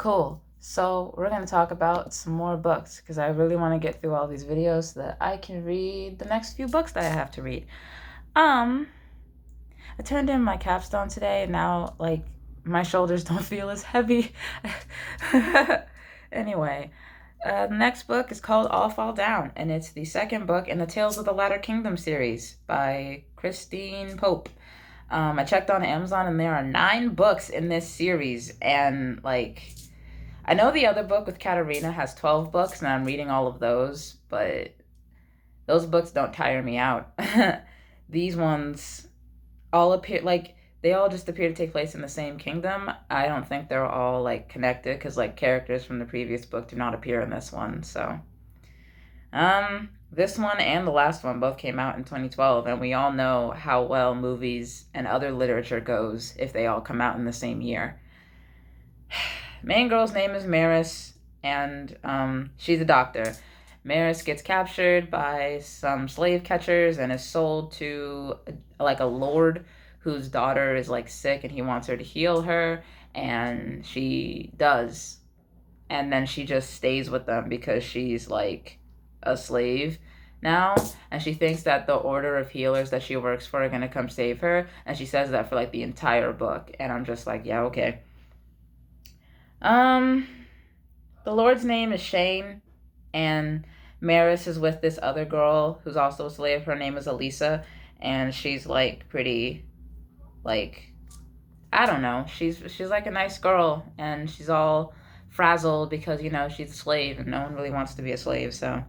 Cool. So we're gonna talk about some more books because I really want to get through all these videos so that I can read the next few books that I have to read. Um, I turned in my capstone today, and now my shoulders don't feel as heavy. Anyway, the next book is called All Fall Down, and it's the second book in the Tales of the Latter Kingdom series by Christine Pope. I checked on Amazon, and there are 9 books in this series, and I know the other book with Katarina has 12 books, and I'm reading all of those, but those books don't tire me out. These ones all appear they all just appear to take place in the same kingdom. I don't think they're all connected because characters from the previous book do not appear in this one. So, this one and the last one both came out in 2012, and we all know how well movies and other literature goes if they all come out in the same year. Main girl's name is Maris, and she's a doctor. Maris gets captured by some slave catchers and is sold to a lord whose daughter is sick, and he wants her to heal her, and she does. And then she just stays with them because she's a slave now, and she thinks that the order of healers that she works for are going to come save her, and she says that for the entire book, and I'm just yeah, okay. um the Lord's name is Shane, and Maris is with this other girl who's also a slave. Her name is Elisa, and she's pretty I don't know. She's a nice girl, and she's all frazzled because she's a slave, and no one really wants to be a slave. So,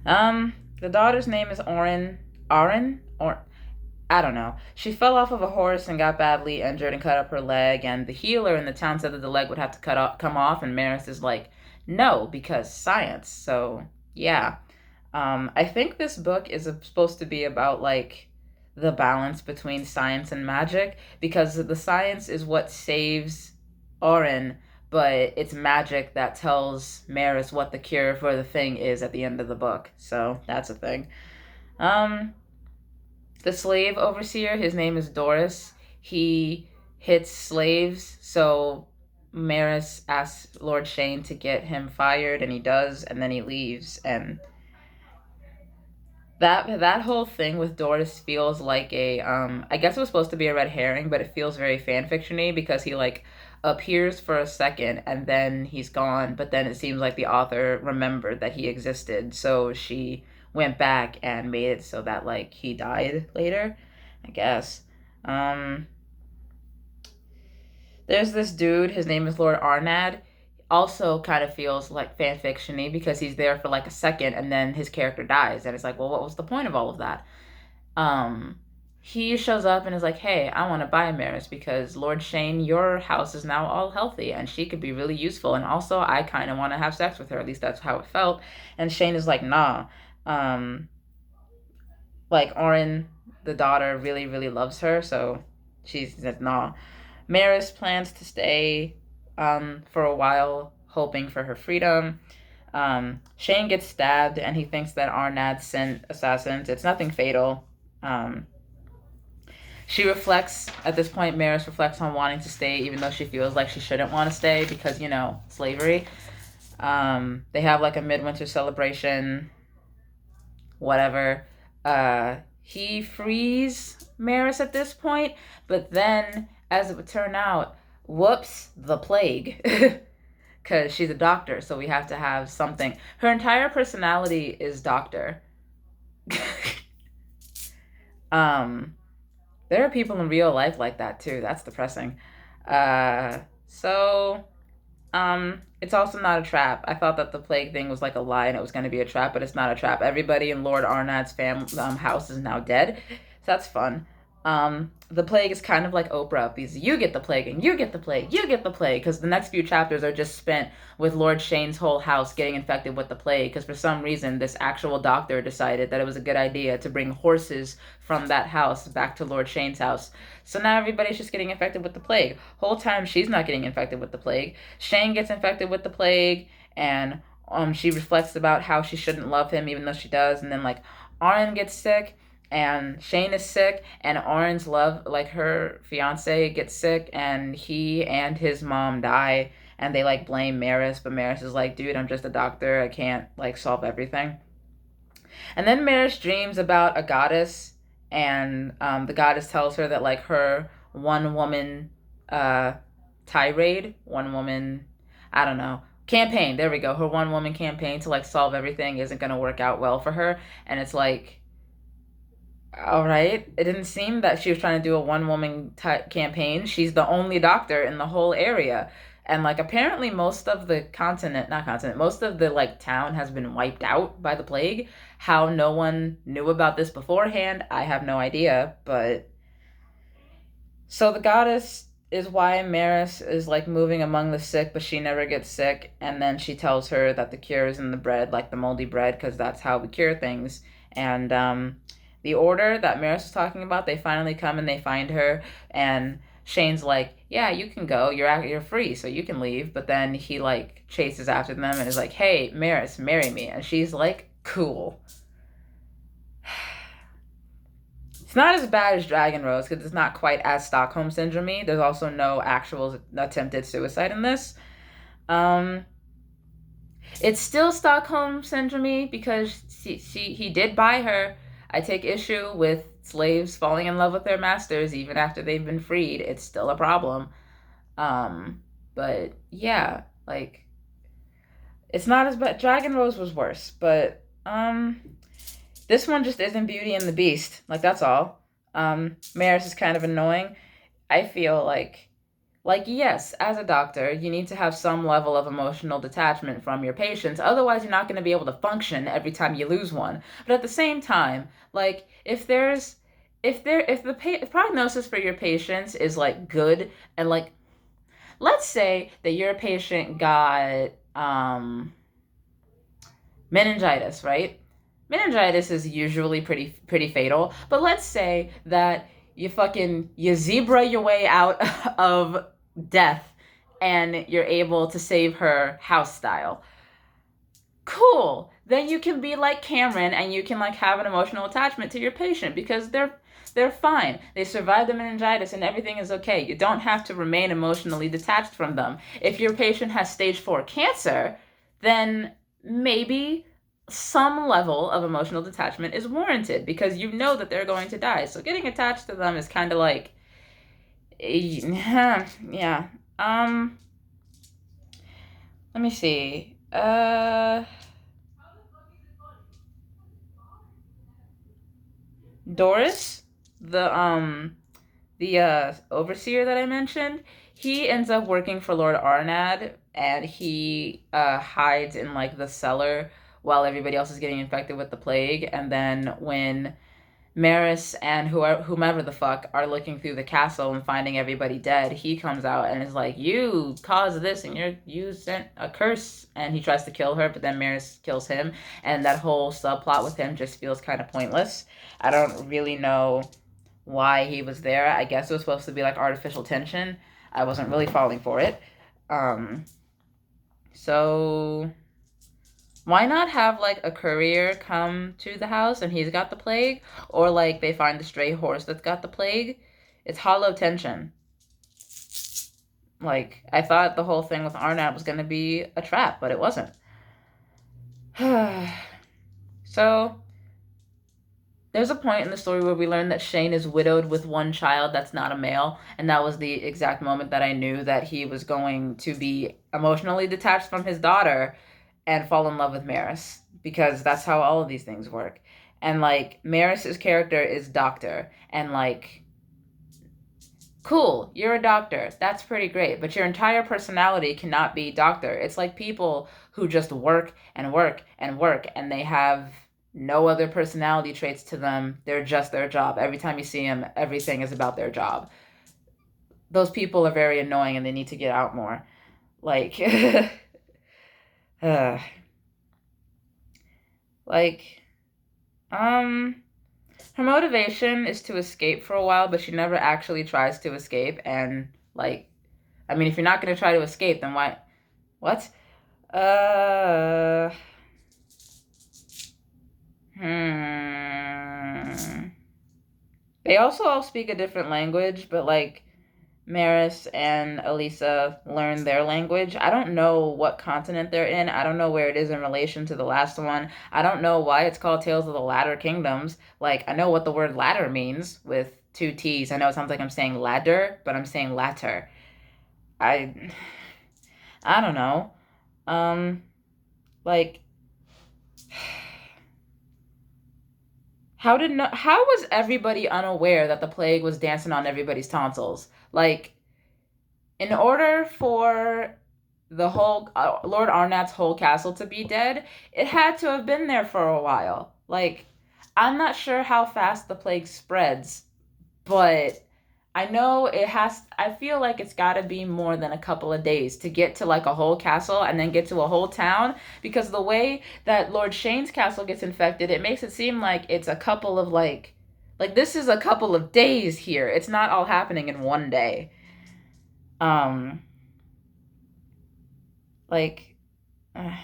the daughter's name is Oren, or I don't know. She fell off of a horse and got badly injured and cut up her leg, and the healer in the town said that the leg would have to come off, and Maris is no, because science. So, yeah. I think this book is supposed to be about the balance between science and magic, because the science is what saves Oren, but it's magic that tells Maris what the cure for the thing is at the end of the book. So that's a thing. Um, the slave overseer, his name is Doris. He hits slaves, so Maris asks Lord Shane to get him fired, and he does, and then he leaves. And that whole thing with Doris feels like a I guess it was supposed to be a red herring, but it feels very fan fictiony because he appears for a second and then he's gone, but then it seems like the author remembered that he existed, so she went back and made it so that he died later, I guess. Um there's this dude, his name is Lord Arnad. Also kind of feels like fan fictiony because he's there for a second and then his character dies, and it's well, what was the point of all of that? um he shows up and is hey, I want to buy Maris because Lord Shane, your house is now all healthy and she could be really useful, and also I kind of want to have sex with her, at least that's how it felt. And Shane is nah. um Oren, the daughter, really really loves her, so she says nah. Maris plans to stay for a while, hoping for her freedom. Shane gets stabbed, and he thinks that Arnad sent assassins. It's nothing fatal. She reflects, at this point, Maris reflects on wanting to stay, even though she feels like she shouldn't want to stay because, slavery. They have a midwinter celebration, whatever. He frees Maris at this point, but then, as it would turn out, whoops, the plague. Because she's a doctor, so we have to have something. Her entire personality is doctor. There are people in real life like that too. That's depressing. So it's also not a trap. I thought that the plague thing was a lie and it was going to be a trap, but it's not a trap. Everybody in Lord Arnad's house is now dead, so that's fun. The plague is kind of like Oprah, because you get the plague and you get the plague, you get the plague, because the next few chapters are just spent with Lord Shane's whole house getting infected with the plague, because for some reason this actual doctor decided that it was a good idea to bring horses from that house back to Lord Shane's house. So now everybody's just getting infected with the plague. Whole time she's not getting infected with the plague. Shane gets infected with the plague, and she reflects about how she shouldn't love him even though she does, and then Arn gets sick, and Shane is sick, and Oren's her fiance, gets sick, and he and his mom die, and they like blame Maris, but Maris is like, dude, I'm just a doctor, I can't like solve everything. And then Maris dreams about a goddess, and the goddess tells her that like her one woman uh, tirade, one woman, I don't know, campaign. There we go. Her one woman campaign to like solve everything isn't gonna work out well for her, and it's like, all right. It didn't seem that she was trying to do a one woman campaign. She's the only doctor in the whole area. And like apparently most of the continent, not continent, most of the like town has been wiped out by the plague. How no one knew about this beforehand, I have no idea. But so the goddess is why Maris is like moving among the sick, but she never gets sick. And then she tells her that the cure is in the bread, like the moldy bread, because that's how we cure things. And the order that Maris was talking about, they finally come and they find her. And Shane's like, "Yeah, you can go. You're free, so you can leave." But then he like chases after them and is like, "Hey, Maris, marry me." And she's like, "Cool." It's not as bad as Dragon Rose because it's not quite as Stockholm Syndromy. There's also no actual attempted suicide in this. Um, it's still Stockholm Syndromy because he did buy her. I take issue with slaves falling in love with their masters even after they've been freed. It's still a problem. Um, but yeah, like it's not as bad. Dragon Rose was worse, but this one just isn't Beauty and the Beast. Like that's all. Maris is kind of annoying. I feel like yes, as a doctor, you need to have some level of emotional detachment from your patients. Otherwise, you're not going to be able to function every time you lose one. But at the same time, like if the prognosis for your patients is like good and like let's say that your patient got meningitis, right? Meningitis is usually pretty fatal, but let's say that you zebra your way out of death and you're able to save her house style. Cool. Then you can be like Cameron and you can like have an emotional attachment to your patient because they're fine. They survived the meningitis and everything is okay. You don't have to remain emotionally detached from them. If your patient has stage 4 cancer, then maybe some level of emotional detachment is warranted because you know that they're going to die. So getting attached to them is kind of like yeah. Let me see. Doris, the overseer that I mentioned, he ends up working for Lord Arnad, and he hides in like the cellar while everybody else is getting infected with the plague. And then when Maris and whomever the fuck are looking through the castle and finding everybody dead, he comes out and is like, "You caused this, and you sent a curse." And he tries to kill her, but then Maris kills him, and that whole subplot with him just feels kind of pointless. I don't really know why he was there. I guess it was supposed to be like artificial tension. I wasn't really falling for it. Um, so why not have like a courier come to the house and he's got the plague, or like they find the stray horse that's got the plague? It's hollow tension. Like I thought the whole thing with Arnab was gonna be a trap, but it wasn't. So there's a point in the story where we learn that Shane is widowed with one child that's not a male, and that was the exact moment that I knew that he was going to be emotionally detached from his daughter and fall in love with Maris, because that's how all of these things work. And like Maris's character is doctor, and like cool, you're a doctor. That's pretty great, but your entire personality cannot be doctor. It's like people who just work and work and work and they have no other personality traits to them. They're just their job. Every time you see them, everything is about their job. Those people are very annoying and they need to get out more. Like, uh, like, her motivation is to escape for a while, but she never actually tries to escape. And like, I mean, if you're not going to try to escape, then why? What? Uh. Hmm. They also all speak a different language, but like Maris and Elisa learn their language. I don't know what continent they're in. I don't know where it is in relation to the last one. I don't know why it's called Tales of the Ladder Kingdoms. Like, I know what the word ladder means with two T's. I know it sounds like I'm saying ladder, but I'm saying latter. I I don't know. Um, like, how was everybody unaware that the plague was dancing on everybody's tonsils? Like, in order for the whole Lord Arnat's whole castle to be dead, it had to have been there for a while. Like, I'm not sure how fast the plague spreads, but I know it has. I feel like it's got to be more than a couple of days to get to like a whole castle and then get to a whole town. Because the way that Lord Shane's castle gets infected, it makes it seem like it's a couple of like this is a couple of days here. It's not all happening in one day. Um, like uh,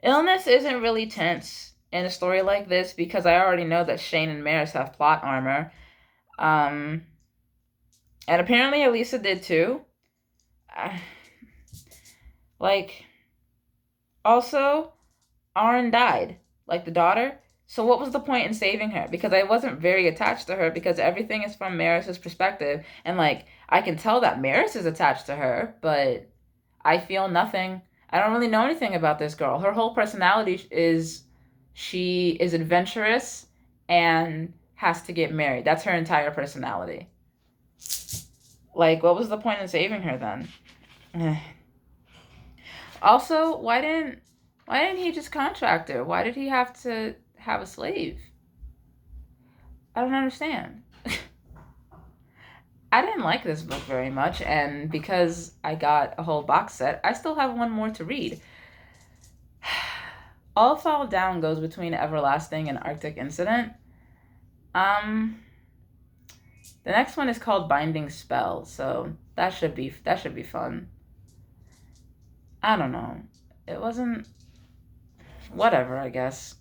illness isn't really tense in a story like this because I already know that Shane and Maris have plot armor. Um, and apparently Elisa did too. Uh, like, also, Aaron died, like the daughter. So what was the point in saving her? Because I wasn't very attached to her because everything is from Maris's perspective, and like I can tell that Maris is attached to her, but I feel nothing. I don't really know anything about this girl. Her whole personality is she is adventurous and has to get married. That's her entire personality. Like, what was the point in saving her then? Also, why didn't he just contract her? Why did he have to have a slave? I don't understand. I didn't like this book very much, and because I got a whole box set, I still have one more to read. All Fall Down goes between Everlasting and Arctic Incident. Um, the next one is called Binding Spell, so that should be fun. I don't know. It wasn't whatever, I guess.